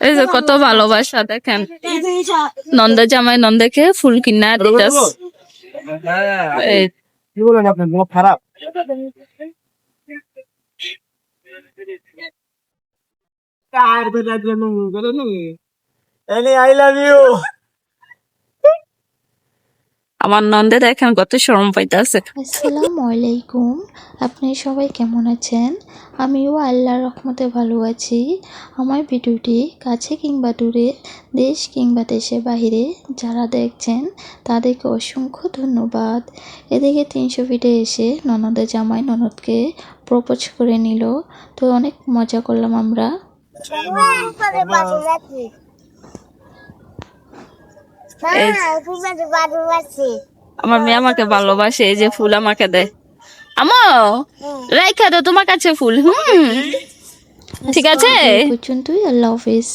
এই যে কত ভালোবাসা দেখেন, নন্দা জামাই নন্দাকে ফুল কিনা দিতেছ। কি বলেন আপনি, মুখ খারাপ? I love you. আমার নন্দে দেখেন কত শরম পাইতেছে। আসসালামু আলাইকুম, আপনি সবাই কেমন আছেন? আমিও আল্লাহর রহমতে ভালো আছি। আমার ভিডিওটি কাছে কিংবা দূরে, দেশ কিংবা দেশের বাইরে যারা দেখছেন তাদেরকে অসংখ্য ধন্যবাদ। এদিকে 300 ফিটে এসে ননদের জামাই ননদকে প্রপোজ করে নিল, তো অনেক মজা করলাম আমরা। আমার মেয়ে আমাকে ভালোবাসে, এই যে ফুল আমাকে দেয়। আমো রাইখা দে তোমার কাছে ফুল। ঠিক আছে, এই পর্যন্তই, আল্লাহ হাফেজ।